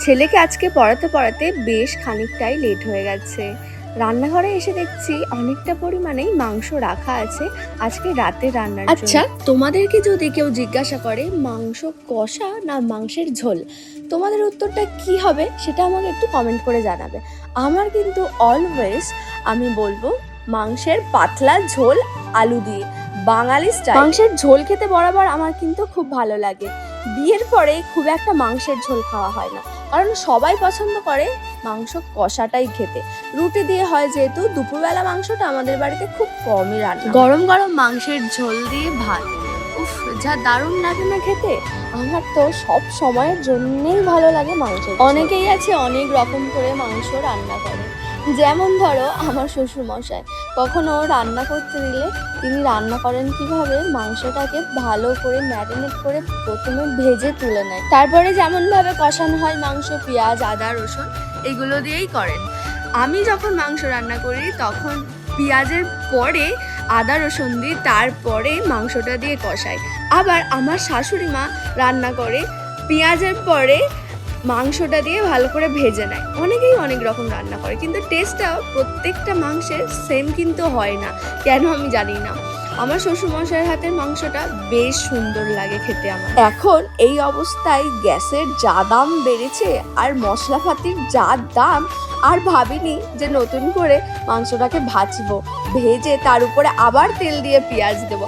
ছেলেকে আজকে পড়াতে পড়াতে বেশ খানিকটাই লেট হয়ে গেছে। রান্নাঘরে এসে দেখছি অনেকটা পরিমাণেই মাংস রাখা আছে আজকে রাতে রান্নার জন্য। আচ্ছা, তোমাদেরকে যদি কেউ জিজ্ঞাসা করে মাংস কষা না মাংসের ঝোল, তোমাদের উত্তরটা কি হবে সেটা আমাকে একটু কমেন্ট করে জানাবে। আমার কিন্তু অলওয়েজ আমি বলবো মাংসের পাতলা ঝোল আলু দিয়ে, বাঙালি স্টাইল। মাংসের ঝোল খেতে বরাবর আমার কিন্তু খুব ভালো লাগে। বিয়ের পরে খুব একটা মাংসের ঝোল খাওয়া হয় না, কারণ সবাই পছন্দ করে মাংস কষাটাই খেতে। রুটি দিয়ে হয় যেহেতু, দুপুরবেলা মাংসটা আমাদের বাড়িতে খুব কমই রান্না। গরম গরম মাংসের ঝোল দিয়ে ভাত, উফ যা দারুণ লাগে না খেতে। আমার তো সব সময়ের জন্যই ভালো লাগে মাংস। অনেকেই আছে অনেক রকম করে মাংস রান্না করে, যেমন ধরো আমার শ্বশুর মশাই কখনো রান্না করতে দিলে তিনি রান্না করেন কিভাবে, মাংসটাকে ভালো করে ম্যারিনেট করে প্রথমে ভেজে তুলে নেয়, তারপরে যেমনভাবে কষানো হয় মাংস, পেঁয়াজ আদা রসুন এগুলো দিয়েই করেন। আমি যখন মাংস রান্না করি তখন পেঁয়াজের পরে আদা রসুন দিই, তারপরে মাংসটা দিয়ে কষাই। আবার আমার শাশুড়ি মা রান্না করে পেঁয়াজের পরে মাংসটা দিয়ে ভালো করে ভেজে নেয়। অনেকেই অনেক রকম রান্না করে, কিন্তু টেস্টটাও প্রত্যেকটা মাংসের সেম কিন্তু হয় না, কেন আমি জানি না। আমার শ্বশুরমশাইয়ের হাতের মাংসটা বেশ সুন্দর লাগে খেতে আমার। এখন এই অবস্থায় গ্যাসের যা দাম বেড়েছে আর মশলাপাতির যা দাম, আর ভাবিনি যে নতুন করে মাংসটাকে ভাজবো, ভেজে তার উপরে আবার তেল দিয়ে পেঁয়াজ দেবো,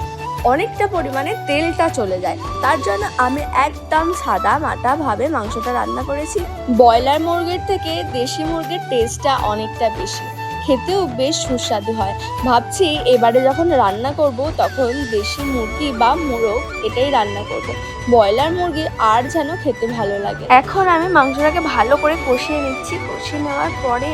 অনেকটা পরিমাণে তেলটা চলে যায়। তার জন্য আমি একদম সাদা মাটা ভাবে মাংসটা রান্না করেছি। ব্রয়লার মুরগির থেকে দেশি মুরগির টেস্টটা অনেকটা বেশি, খেতেও বেশ সুস্বাদু হয়। ভাবছি এবারে যখন রান্না করব তখন দেশি মুরগি বা মোরগ এটাই রান্না করব, ব্রয়লার মুরগি আর যেন খেতে ভালো লাগে। এখন আমি মাংসটাকে ভালো করে কষিয়ে নিচ্ছি। কষিয়ে নেওয়ার পরে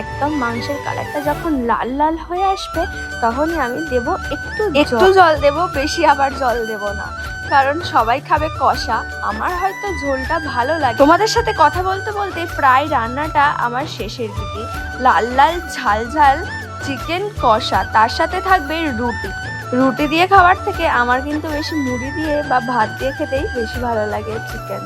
একদম মাংসের কালারটা যখন লাল লাল হয়ে আসবে তখনই আমি দেব একটু জল দেব, বেশি আবার জল দেব না, কারণ সবাই খাবে কষা, আমার হয়তো ঝোলটা ভালো লাগে। তোমাদের সাথে কথা বলতে বলতে প্রায় রান্নাটা আমার শেষের দিকে। লাল লাল ঝাল ঝাল চিকেন কষা, তার সাথে থাকবে রুটি। রুটি দিয়ে খাওয়ার থেকে আমার কিন্তু বেশি মুড়ি দিয়ে বা ভাত দিয়ে খেতেই বেশি ভালো লাগে চিকেন।